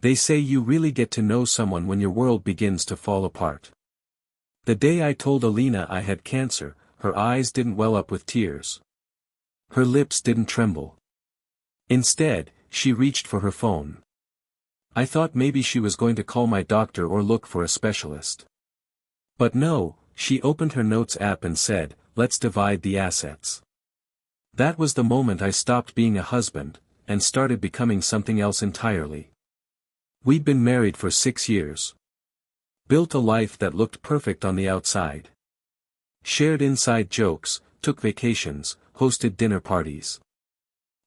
They say you really get to know someone when your world begins to fall apart. The day I told Alina I had cancer, her eyes didn't well up with tears. Her lips didn't tremble. Instead, she reached for her phone. I thought maybe she was going to call my doctor or look for a specialist. But no, she opened her notes app and said, "Let's divide the assets." That was the moment I stopped being a husband, and started becoming something else entirely. We'd been married for 6 years. Built a life that looked perfect on the outside. Shared inside jokes, took vacations, hosted dinner parties.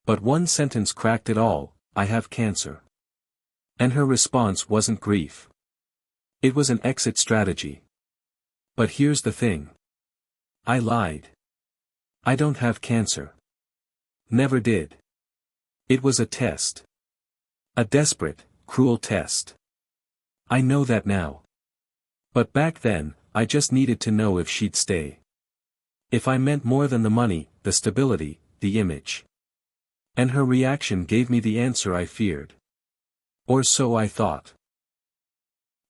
But one sentence cracked it all: "I have cancer." And her response wasn't grief. It was an exit strategy. But here's the thing. I lied. I don't have cancer. Never did. It was a test. A desperate, cruel test. I know that now. But back then, I just needed to know if she'd stay. If I meant more than the money, the stability, the image. And her reaction gave me the answer I feared. Or so I thought.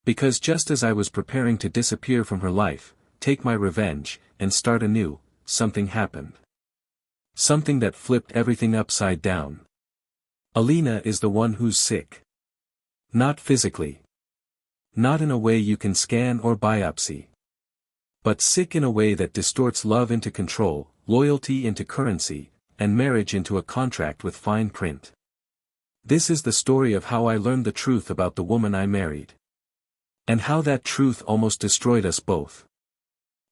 Because just as I was preparing to disappear from her life, take my revenge, and start anew, something happened. Something that flipped everything upside down. Alina is the one who's sick. Not physically. Not in a way you can scan or biopsy. But sick in a way that distorts love into control, loyalty into currency, and marriage into a contract with fine print. This is the story of how I learned the truth about the woman I married. And how that truth almost destroyed us both.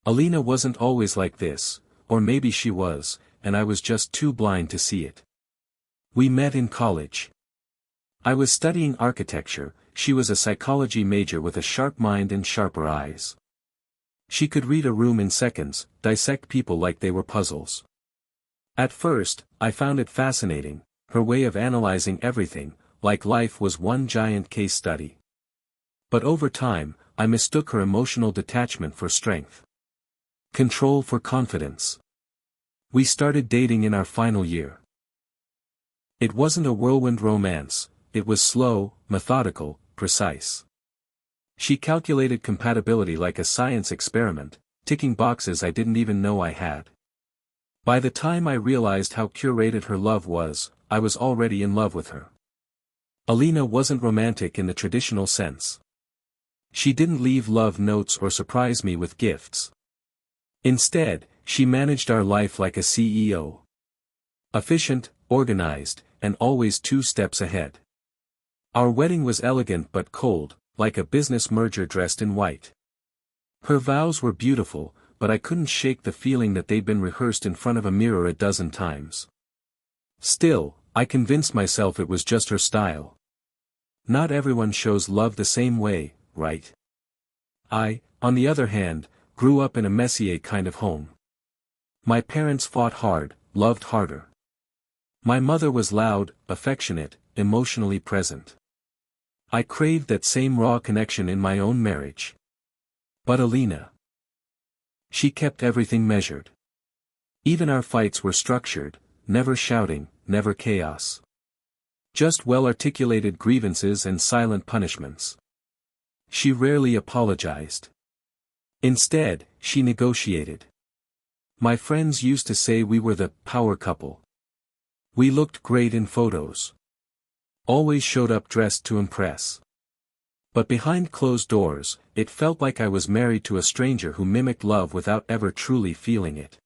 Alina wasn't always like this, or maybe she was, and I was just too blind to see it. We met in college. I was studying architecture, she was a psychology major with a sharp mind and sharper eyes. She could read a room in seconds, dissect people like they were puzzles. At first, I found it fascinating, her way of analyzing everything, like life was one giant case study. But over time, I mistook her emotional detachment for strength. Control for confidence. We started dating in our final year. It wasn't a whirlwind romance, it was slow, methodical, precise. She calculated compatibility like a science experiment, ticking boxes I didn't even know I had. By the time I realized how curated her love was, I was already in love with her. Alina wasn't romantic in the traditional sense. She didn't leave love notes or surprise me with gifts. Instead, she managed our life like a CEO. Efficient, organized, and always 2 steps ahead. Our wedding was elegant but cold, like a business merger dressed in white. Her vows were beautiful, but I couldn't shake the feeling that they'd been rehearsed in front of a mirror a dozen times. Still, I convinced myself it was just her style. Not everyone shows love the same way, right? I, on the other hand, grew up in a Messier kind of home. My parents fought hard, loved harder. My mother was loud, affectionate, emotionally present. I craved that same raw connection in my own marriage. But Alina. She kept everything measured. Even our fights were structured, never shouting, never chaos. Just well-articulated grievances and silent punishments. She rarely apologized. Instead, she negotiated. My friends used to say we were the power couple. We looked great in photos. Always showed up dressed to impress. But behind closed doors, it felt like I was married to a stranger who mimicked love without ever truly feeling it.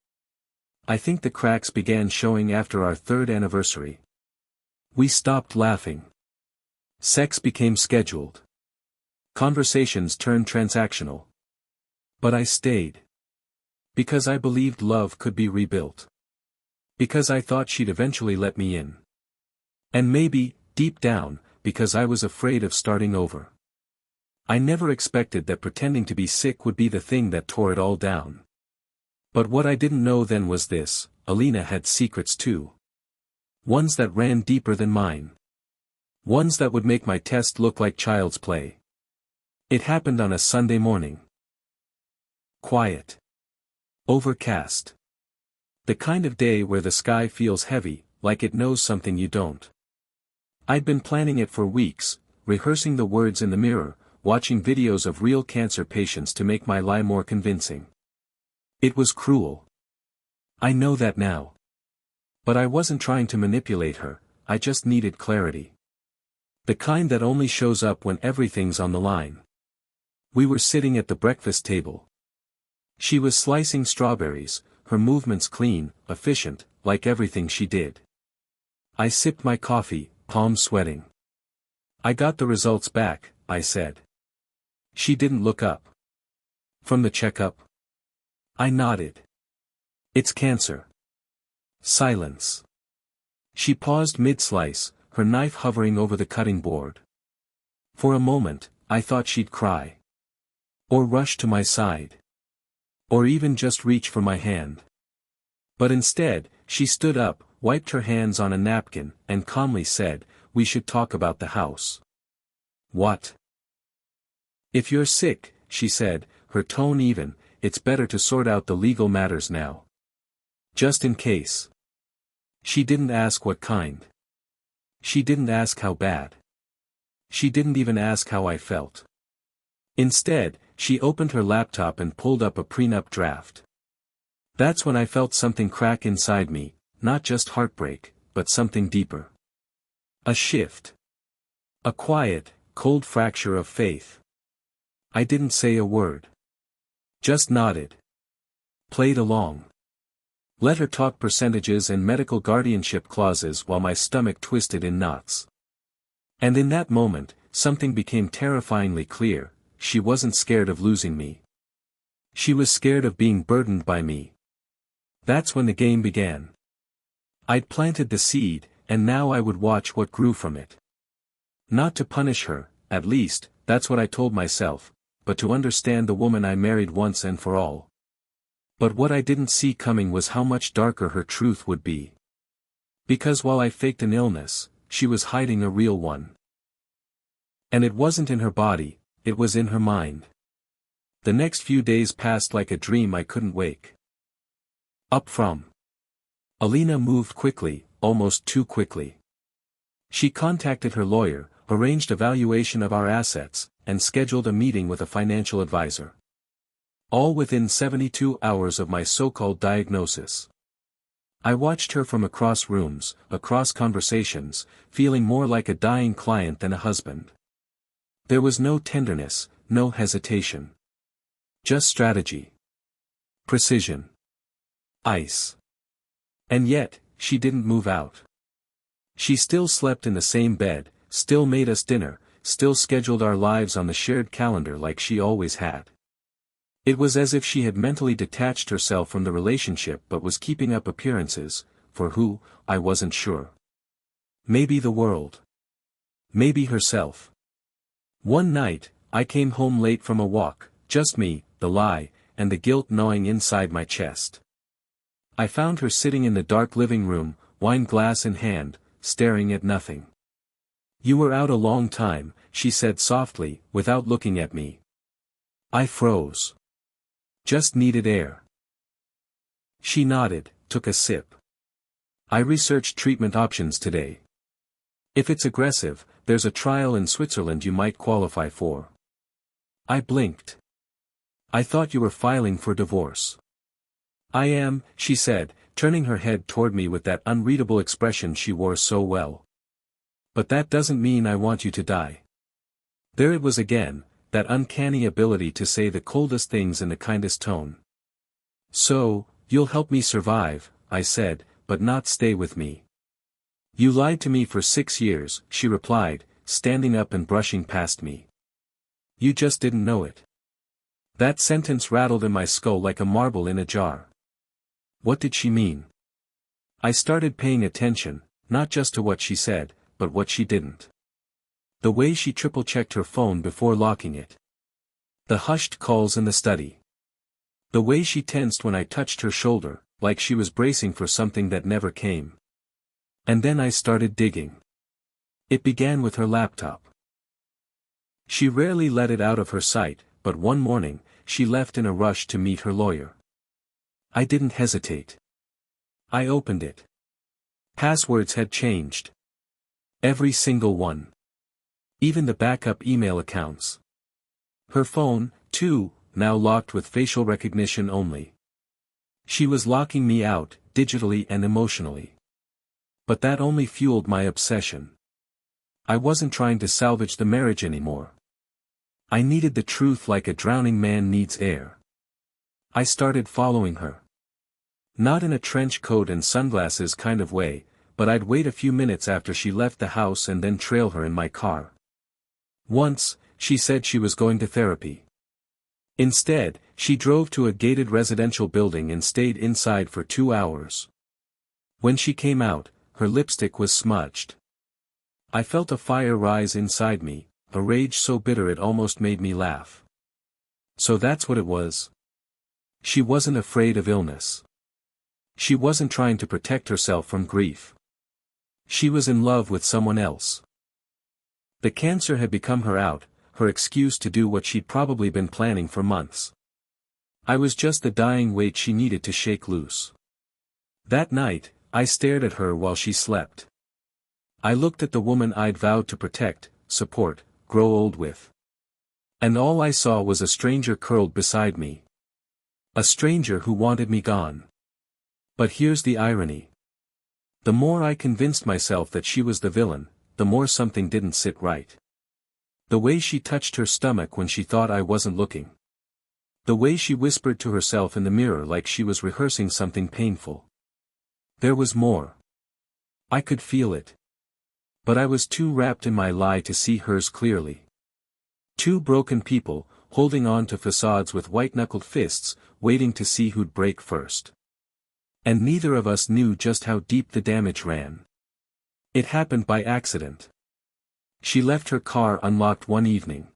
I think the cracks began showing after our 3rd anniversary. We stopped laughing. Sex became scheduled. Conversations turned transactional. But I stayed. Because I believed love could be rebuilt. Because I thought she'd eventually let me in. And maybe, deep down, because I was afraid of starting over. I never expected that pretending to be sick would be the thing that tore it all down. But what I didn't know then was this: Alina had secrets too. Ones that ran deeper than mine. Ones that would make my test look like child's play. It happened on a Sunday morning. Quiet. Overcast. The kind of day where the sky feels heavy, like it knows something you don't. I'd been planning it for weeks, rehearsing the words in the mirror, watching videos of real cancer patients to make my lie more convincing. It was cruel. I know that now. But I wasn't trying to manipulate her, I just needed clarity. The kind that only shows up when everything's on the line. We were sitting at the breakfast table. She was slicing strawberries, her movements clean, efficient, like everything she did. I sipped my coffee, palms sweating. "I got the results back," I said. She didn't look up. "From the checkup?" I nodded. "It's cancer." Silence. She paused mid-slice, her knife hovering over the cutting board. For a moment, I thought she'd cry. Or rush to my side. Or even just reach for my hand. But instead, she stood up, wiped her hands on a napkin, and calmly said, "We should talk about the house." "What?" "If you're sick," she said, her tone even, "it's better to sort out the legal matters now. Just in case." She didn't ask what kind. She didn't ask how bad. She didn't even ask how I felt. Instead, she opened her laptop and pulled up a prenup draft. That's when I felt something crack inside me, not just heartbreak, but something deeper. A shift. A quiet, cold fracture of faith. I didn't say a word. Just nodded. Played along. Let her talk percentages and medical guardianship clauses while my stomach twisted in knots. And in that moment, something became terrifyingly clear: she wasn't scared of losing me. She was scared of being burdened by me. That's when the game began. I'd planted the seed, and now I would watch what grew from it. Not to punish her, at least, that's what I told myself, but to understand the woman I married once and for all. But what I didn't see coming was how much darker her truth would be. Because while I faked an illness, she was hiding a real one. And it wasn't in her body, it was in her mind. The next few days passed like a dream I couldn't wake up from. Alina moved quickly, almost too quickly. She contacted her lawyer, arranged a valuation of our assets, and scheduled a meeting with a financial advisor. All within 72 hours of my so-called diagnosis. I watched her from across rooms, across conversations, feeling more like a dying client than a husband. There was no tenderness, no hesitation. Just strategy. Precision. Ice. And yet, she didn't move out. She still slept in the same bed, still made us dinner, still scheduled our lives on the shared calendar like she always had. It was as if she had mentally detached herself from the relationship but was keeping up appearances, for who, I wasn't sure. Maybe the world. Maybe herself. One night, I came home late from a walk, just me, the lie, and the guilt gnawing inside my chest. I found her sitting in the dark living room, wine glass in hand, staring at nothing. "You were out a long time," she said softly, without looking at me. I froze. Just needed air. She nodded, took a sip. "I researched treatment options today. If it's aggressive, there's a trial in Switzerland you might qualify for." I blinked. "I thought you were filing for divorce." "I am," she said, turning her head toward me with that unreadable expression she wore so well. "But that doesn't mean I want you to die." There it was again, that uncanny ability to say the coldest things in the kindest tone. "So, you'll help me survive," I said, "but not stay with me." "You lied to me for 6 years," she replied, standing up and brushing past me. "You just didn't know it." That sentence rattled in my skull like a marble in a jar. What did she mean? I started paying attention, not just to what she said, but what she didn't. The way she triple-checked her phone before locking it. The hushed calls in the study. The way she tensed when I touched her shoulder, like she was bracing for something that never came. And then I started digging. It began with her laptop. She rarely let it out of her sight, but one morning, she left in a rush to meet her lawyer. I didn't hesitate. I opened it. Passwords had changed. Every single one. Even the backup email accounts. Her phone, too, now locked with facial recognition only. She was locking me out, digitally and emotionally. But that only fueled my obsession. I wasn't trying to salvage the marriage anymore. I needed the truth like a drowning man needs air. I started following her. Not in a trench coat and sunglasses kind of way, but I'd wait a few minutes after she left the house and then trail her in my car. Once, she said she was going to therapy. Instead, she drove to a gated residential building and stayed inside for 2 hours. When she came out, her lipstick was smudged. I felt a fire rise inside me, a rage so bitter it almost made me laugh. So that's what it was. She wasn't afraid of illness. She wasn't trying to protect herself from grief. She was in love with someone else. The cancer had become her out, her excuse to do what she'd probably been planning for months. I was just the dying weight she needed to shake loose. That night, I stared at her while she slept. I looked at the woman I'd vowed to protect, support, grow old with. And all I saw was a stranger curled beside me. A stranger who wanted me gone. But here's the irony. The more I convinced myself that she was the villain, the more something didn't sit right. The way she touched her stomach when she thought I wasn't looking. The way she whispered to herself in the mirror like she was rehearsing something painful. There was more. I could feel it. But I was too wrapped in my lie to see hers clearly. Two broken people, holding on to facades with white-knuckled fists, waiting to see who'd break first. And neither of us knew just how deep the damage ran. It happened by accident. She left her car unlocked one evening.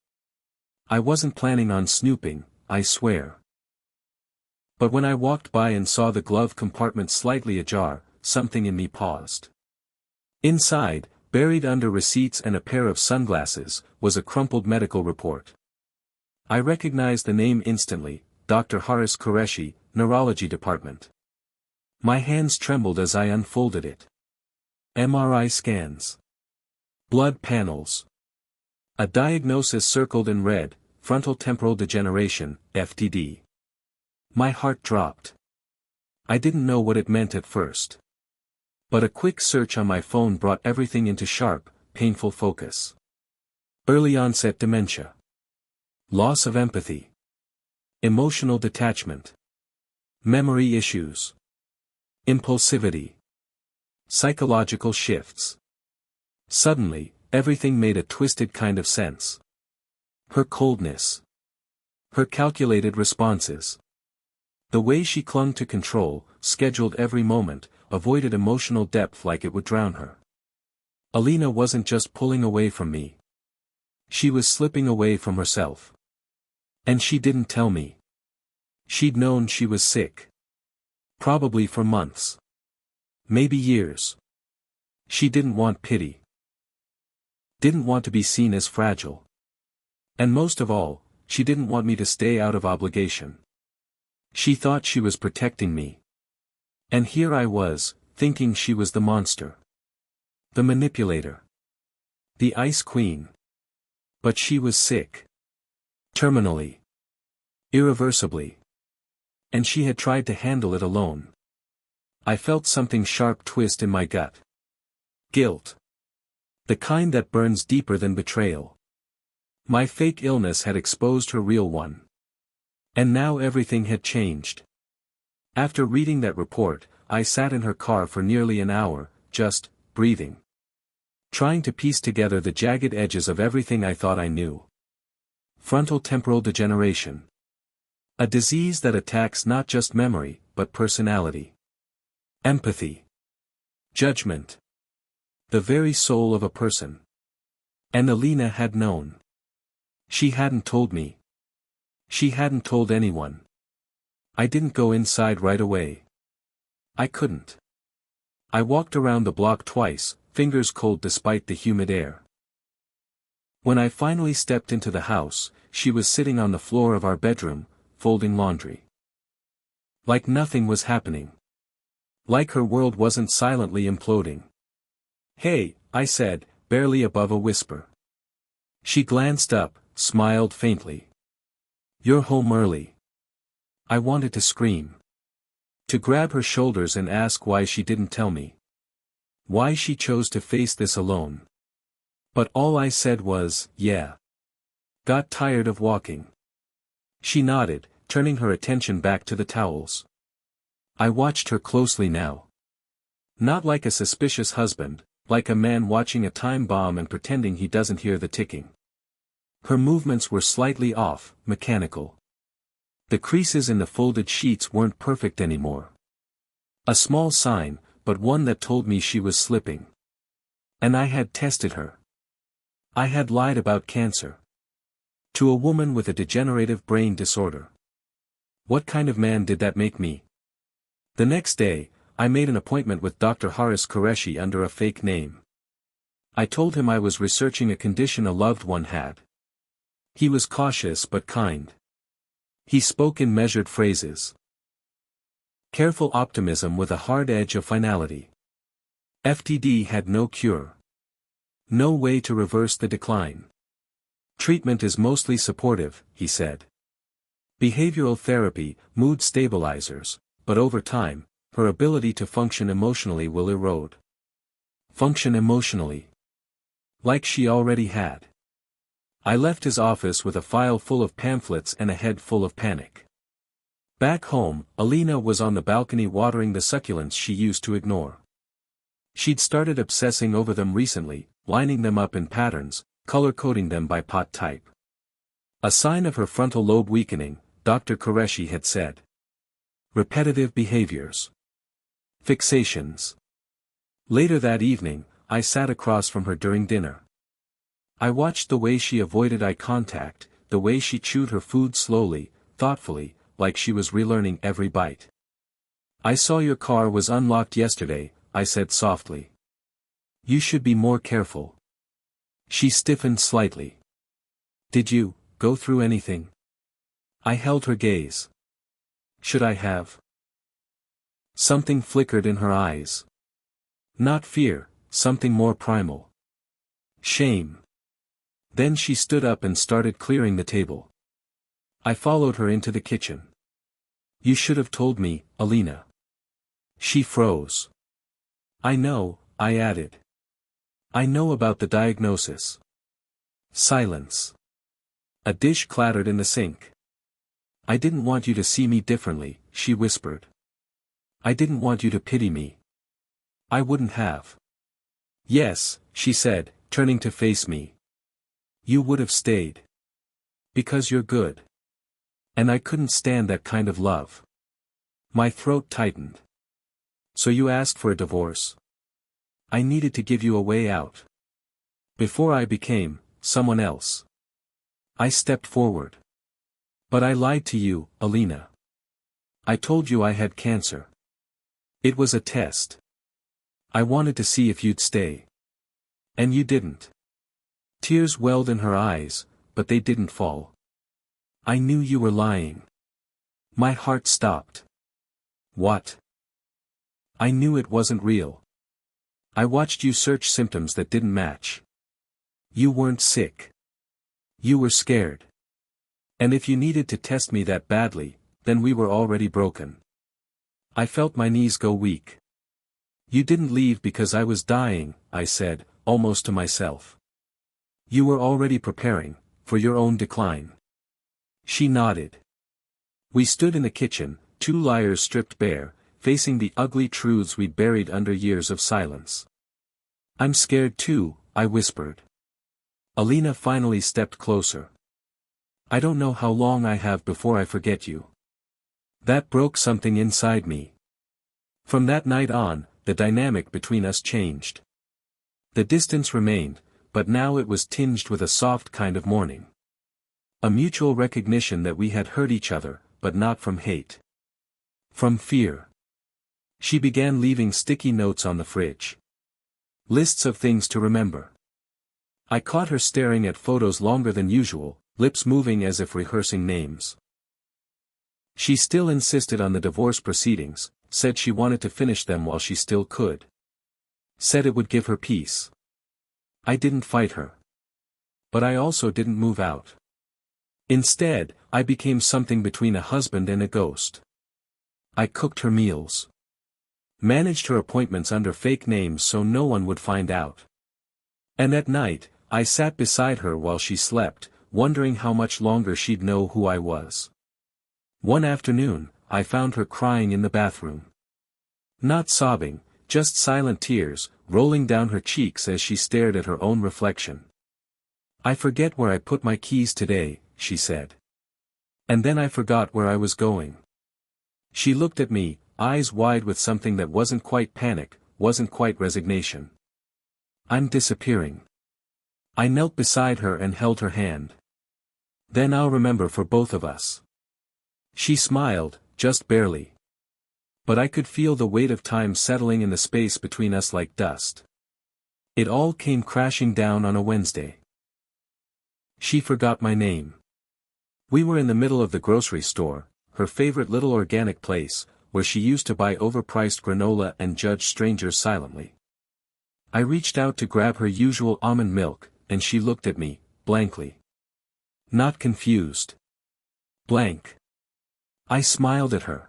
I wasn't planning on snooping, I swear. But when I walked by and saw the glove compartment slightly ajar, something in me paused. Inside, buried under receipts and a pair of sunglasses, was a crumpled medical report. I recognized the name instantly, Dr. Haris Qureshi, Neurology Department. My hands trembled as I unfolded it. MRI scans. Blood panels. A diagnosis circled in red, frontal temporal degeneration, FTD. My heart dropped. I didn't know what it meant at first. But a quick search on my phone brought everything into sharp, painful focus. Early onset dementia. Loss of empathy. Emotional detachment. Memory issues. Impulsivity. Psychological shifts. Suddenly, everything made a twisted kind of sense. Her coldness. Her calculated responses. The way she clung to control, scheduled every moment, avoided emotional depth like it would drown her. Alina wasn't just pulling away from me. She was slipping away from herself. And she didn't tell me. She'd known she was sick. Probably for months. Maybe years. She didn't want pity. Didn't want to be seen as fragile. And most of all, she didn't want me to stay out of obligation. She thought she was protecting me. And here I was, thinking she was the monster. The manipulator. The Ice Queen. But she was sick. Terminally. Irreversibly. And she had tried to handle it alone. I felt something sharp twist in my gut. Guilt. The kind that burns deeper than betrayal. My fake illness had exposed her real one. And now everything had changed. After reading that report, I sat in her car for nearly an hour, just breathing. Trying to piece together the jagged edges of everything I thought I knew. Frontal temporal degeneration. A disease that attacks not just memory, but personality. Empathy. Judgment. The very soul of a person. And Alina had known. She hadn't told me. She hadn't told anyone. I didn't go inside right away. I couldn't. I walked around the block twice, fingers cold despite the humid air. When I finally stepped into the house, she was sitting on the floor of our bedroom, folding laundry. Like nothing was happening. Like her world wasn't silently imploding. "Hey," I said, barely above a whisper. She glanced up, smiled faintly. "You're home early." I wanted to scream. To grab her shoulders and ask why she didn't tell me. Why she chose to face this alone. But all I said was, "Yeah. Got tired of walking." She nodded, turning her attention back to the towels. I watched her closely now. Not like a suspicious husband, like a man watching a time bomb and pretending he doesn't hear the ticking. Her movements were slightly off, mechanical. The creases in the folded sheets weren't perfect anymore. A small sign, but one that told me she was slipping. And I had tested her. I had lied about cancer. To a woman with a degenerative brain disorder. What kind of man did that make me? The next day, I made an appointment with Dr. Haris Qureshi under a fake name. I told him I was researching a condition a loved one had. He was cautious but kind. He spoke in measured phrases. Careful optimism with a hard edge of finality. FTD had no cure. No way to reverse the decline. Treatment is mostly supportive, he said. Behavioral therapy, mood stabilizers, but over time, her ability to function emotionally will erode. Function emotionally. Like she already had. I left his office with a file full of pamphlets and a head full of panic. Back home, Alina was on the balcony watering the succulents she used to ignore. She'd started obsessing over them recently, lining them up in patterns, color-coding them by pot type. A sign of her frontal lobe weakening, Dr. Qureshi had said. Repetitive behaviors. Fixations. Later that evening, I sat across from her during dinner. I watched the way she avoided eye contact, the way she chewed her food slowly, thoughtfully, like she was relearning every bite. "I saw your car was unlocked yesterday," I said softly. "You should be more careful." She stiffened slightly. "Did you go through anything?" I held her gaze. "Should I have?" Something flickered in her eyes. Not fear, something more primal. Shame. Then she stood up and started clearing the table. I followed her into the kitchen. "You should have told me, Alina." She froze. "I know," I added. "I know about the diagnosis." Silence. A dish clattered in the sink. "I didn't want you to see me differently," she whispered. "I didn't want you to pity me. I wouldn't have." "Yes," she said, turning to face me. "You would have stayed. Because you're good. And I couldn't stand that kind of love." My throat tightened. "So you asked for a divorce?" "I needed to give you a way out. Before I became someone else." I stepped forward. "But I lied to you, Alina. I told you I had cancer. It was a test. I wanted to see if you'd stay. And you didn't." Tears welled in her eyes, but they didn't fall. "I knew you were lying." My heart stopped. "What?" "I knew it wasn't real. I watched you search symptoms that didn't match. You weren't sick. You were scared. And if you needed to test me that badly, then we were already broken." I felt my knees go weak. "You didn't leave because I was dying," I said, almost to myself. "You were already preparing for your own decline." She nodded. We stood in the kitchen, two liars stripped bare, facing the ugly truths we'd buried under years of silence. "I'm scared too," I whispered. Alina finally stepped closer. "I don't know how long I have before I forget you." That broke something inside me. From that night on, the dynamic between us changed. The distance remained, but now it was tinged with a soft kind of mourning. A mutual recognition that we had hurt each other, but not from hate. From fear. She began leaving sticky notes on the fridge. Lists of things to remember. I caught her staring at photos longer than usual, lips moving as if rehearsing names. She still insisted on the divorce proceedings, said she wanted to finish them while she still could. Said it would give her peace. I didn't fight her. But I also didn't move out. Instead, I became something between a husband and a ghost. I cooked her meals. Managed her appointments under fake names so no one would find out. And at night, I sat beside her while she slept, wondering how much longer she'd know who I was. One afternoon, I found her crying in the bathroom. Not sobbing, just silent tears, rolling down her cheeks as she stared at her own reflection. "I forget where I put my keys today," she said. And then I forgot where I was going. She looked at me, eyes wide with something that wasn't quite panic, wasn't quite resignation. "I'm disappearing." I knelt beside her and held her hand. "Then I'll remember for both of us." She smiled, just barely. But I could feel the weight of time settling in the space between us like dust. It all came crashing down on a Wednesday. She forgot my name. We were in the middle of the grocery store, her favorite little organic place, where she used to buy overpriced granola and judge strangers silently. I reached out to grab her usual almond milk, and she looked at me, blankly. Not confused. Blank. I smiled at her.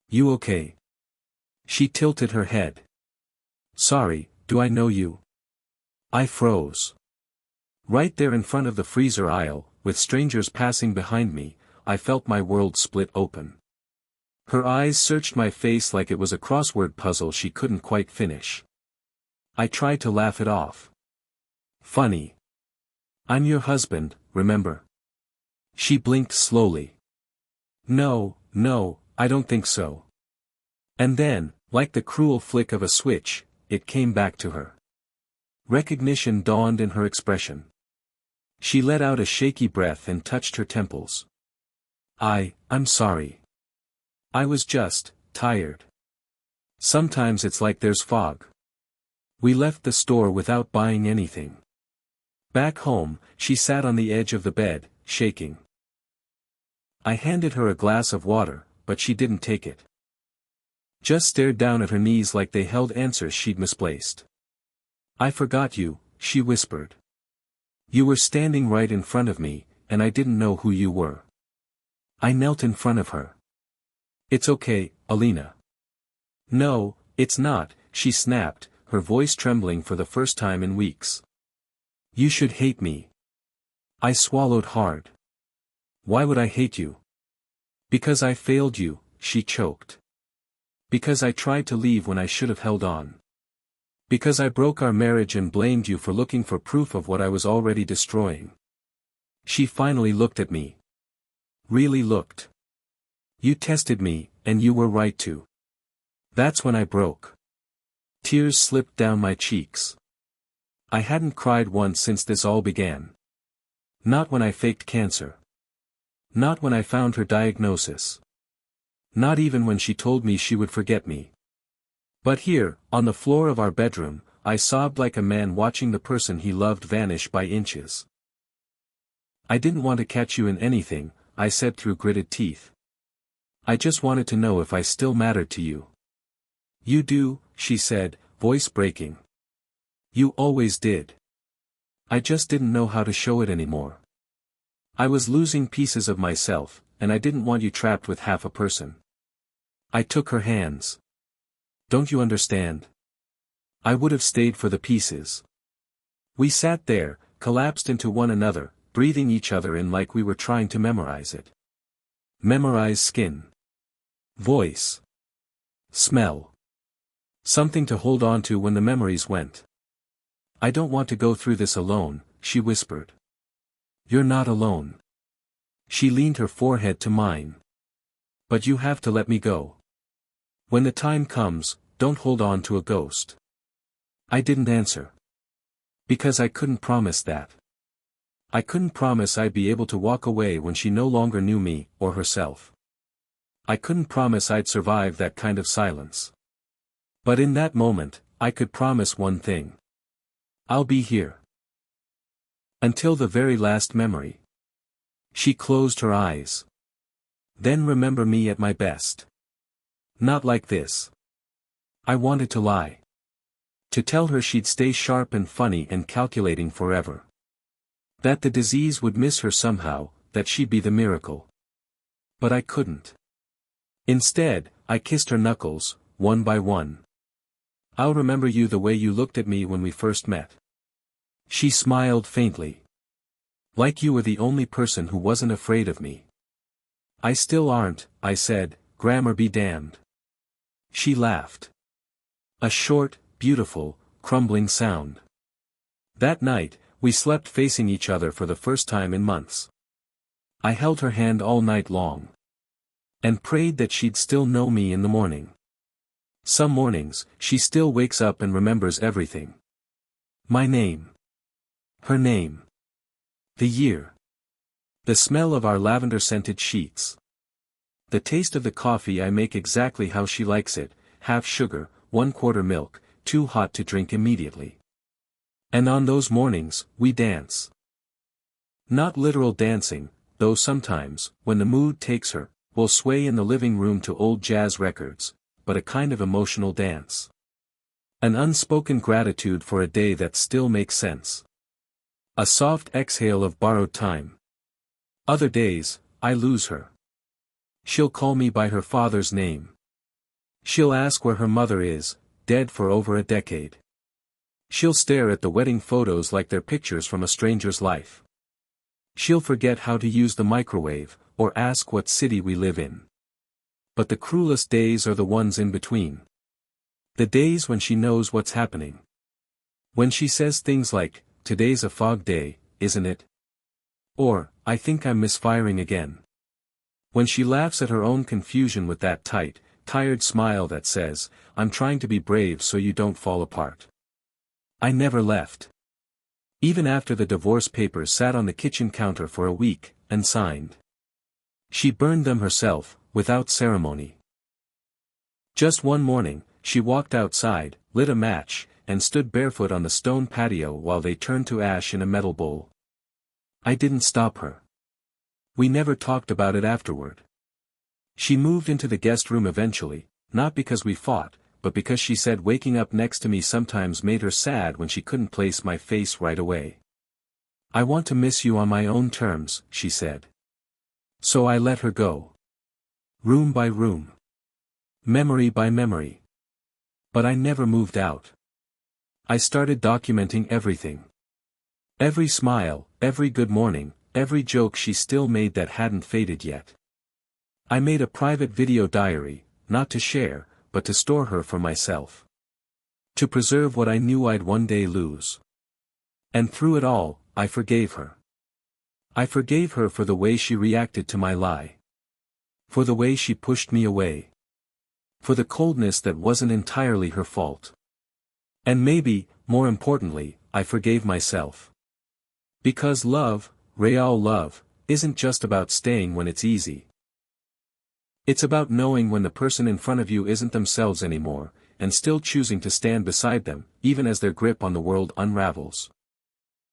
"You okay?" She tilted her head. "Sorry, do I know you?" I froze. Right there in front of the freezer aisle, with strangers passing behind me, I felt my world split open. Her eyes searched my face like it was a crossword puzzle she couldn't quite finish. I tried to laugh it off. "Funny. I'm your husband, remember?" She blinked slowly. No, I don't think so." And then, like the cruel flick of a switch, it came back to her. Recognition dawned in her expression. She let out a shaky breath and touched her temples. I'm sorry. I was just tired. Sometimes it's like there's fog." We left the store without buying anything. Back home, she sat on the edge of the bed, shaking. I handed her a glass of water, but she didn't take it. Just stared down at her knees like they held answers she'd misplaced. "I forgot you," she whispered. "You were standing right in front of me, and I didn't know who you were." I knelt in front of her. "It's okay, Alina." "No, it's not," she snapped, her voice trembling for the first time in weeks. "You should hate me." I swallowed hard. "Why would I hate you?" "Because I failed you," she choked. "Because I tried to leave when I should have held on. Because I broke our marriage and blamed you for looking for proof of what I was already destroying." She finally looked at me. Really looked. "You tested me, and you were right to." That's when I broke. Tears slipped down my cheeks. I hadn't cried once since this all began. Not when I faked cancer. Not when I found her diagnosis. Not even when she told me she would forget me. But here, on the floor of our bedroom, I sobbed like a man watching the person he loved vanish by inches. "I didn't want to catch you in anything," I said through gritted teeth. "I just wanted to know if I still mattered to you." "You do," she said, voice breaking. "You always did. I just didn't know how to show it anymore. I was losing pieces of myself, and I didn't want you trapped with half a person." I took her hands. "Don't you understand? I would have stayed for the pieces." We sat there, collapsed into one another, breathing each other in like we were trying to memorize it. Memorize skin. Voice. Smell. Something to hold on to when the memories went. "I don't want to go through this alone," she whispered. "You're not alone." She leaned her forehead to mine. "But you have to let me go. When the time comes, don't hold on to a ghost." I didn't answer. Because I couldn't promise that. I couldn't promise I'd be able to walk away when she no longer knew me, or herself. I couldn't promise I'd survive that kind of silence. But in that moment, I could promise one thing. I'll be here. Until the very last memory. She closed her eyes. "Then remember me at my best. Not like this." I wanted to lie. To tell her she'd stay sharp and funny and calculating forever. That the disease would miss her somehow, that she'd be the miracle. But I couldn't. Instead, I kissed her knuckles, one by one. "I'll remember you the way you looked at me when we first met." She smiled faintly. "Like you were the only person who wasn't afraid of me." "I still aren't," I said, "grammar be damned." She laughed. A short, beautiful, crumbling sound. That night, we slept facing each other for the first time in months. I held her hand all night long. And prayed that she'd still know me in the morning. Some mornings, she still wakes up and remembers everything. My name. Her name. The year. The smell of our lavender-scented sheets. The taste of the coffee I make exactly how she likes it, half sugar, 1/4 milk, too hot to drink immediately. And on those mornings, we dance. Not literal dancing, though sometimes, when the mood takes her, we'll sway in the living room to old jazz records, but a kind of emotional dance. An unspoken gratitude for a day that still makes sense. A soft exhale of borrowed time. Other days, I lose her. She'll call me by her father's name. She'll ask where her mother is, dead for over a decade. She'll stare at the wedding photos like they're pictures from a stranger's life. She'll forget how to use the microwave, or ask what city we live in. But the cruelest days are the ones in between. The days when she knows what's happening. When she says things like, "Today's a fog day, isn't it?" Or, "I think I'm misfiring again." When she laughs at her own confusion with that tight, tired smile that says, "I'm trying to be brave so you don't fall apart." I never left. Even after the divorce papers sat on the kitchen counter for a week, and signed. She burned them herself, without ceremony. Just one morning, she walked outside, lit a match, and stood barefoot on the stone patio while they turned to ash in a metal bowl. I didn't stop her. We never talked about it afterward. She moved into the guest room eventually, not because we fought, but because she said waking up next to me sometimes made her sad when she couldn't place my face right away. "I want to miss you on my own terms," she said. So I let her go. Room by room. Memory by memory. But I never moved out. I started documenting everything. Every smile, every good morning, every joke she still made that hadn't faded yet. I made a private video diary, not to share, but to store her for myself. To preserve what I knew I'd one day lose. And through it all, I forgave her. I forgave her for the way she reacted to my lie. For the way she pushed me away. For the coldness that wasn't entirely her fault. And maybe, more importantly, I forgave myself. Because love, real love, isn't just about staying when it's easy. It's about knowing when the person in front of you isn't themselves anymore, and still choosing to stand beside them, even as their grip on the world unravels.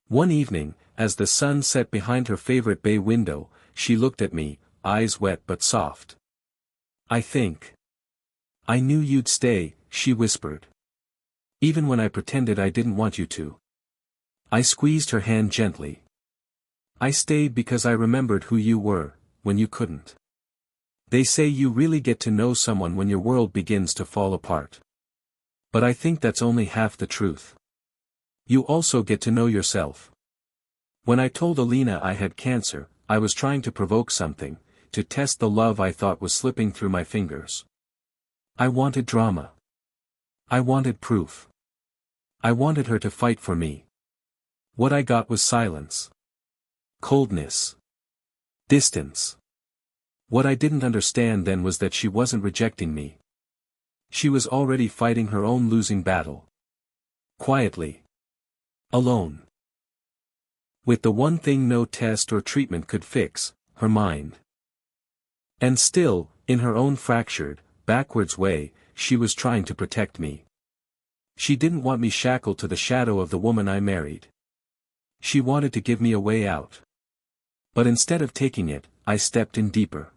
One evening, as the sun set behind her favorite bay window, she looked at me, eyes wet but soft. "I think. I knew you'd stay," she whispered. "Even when I pretended I didn't want you to." I squeezed her hand gently. "I stayed because I remembered who you were, when you couldn't. They say you really get to know someone when your world begins to fall apart. But I think that's only half the truth. You also get to know yourself." When I told Alina I had cancer, I was trying to provoke something, to test the love I thought was slipping through my fingers. I wanted drama. I wanted proof. I wanted her to fight for me. What I got was silence. Coldness. Distance. What I didn't understand then was that she wasn't rejecting me. She was already fighting her own losing battle. Quietly. Alone. With the one thing no test or treatment could fix, her mind. And still, in her own fractured, backwards way, she was trying to protect me. She didn't want me shackled to the shadow of the woman I married. She wanted to give me a way out. But instead of taking it, I stepped in deeper.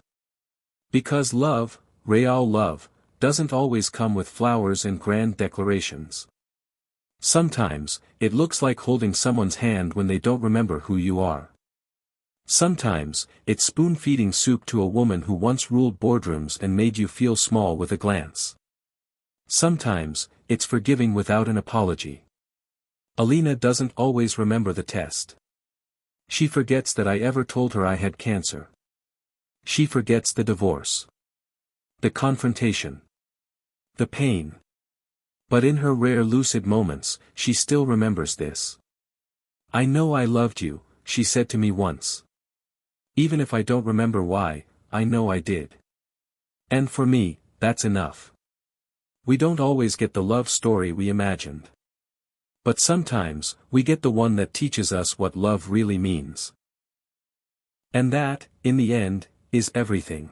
Because love, real love, doesn't always come with flowers and grand declarations. Sometimes, it looks like holding someone's hand when they don't remember who you are. Sometimes, it's spoon-feeding soup to a woman who once ruled boardrooms and made you feel small with a glance. Sometimes, it's forgiving without an apology. Alina doesn't always remember the test. She forgets that I ever told her I had cancer. She forgets the divorce. The confrontation. The pain. But in her rare lucid moments, she still remembers this. "I know I loved you," she said to me once. "Even if I don't remember why, I know I did." And for me, that's enough. We don't always get the love story we imagined. But sometimes, we get the one that teaches us what love really means. And that, in the end, is everything.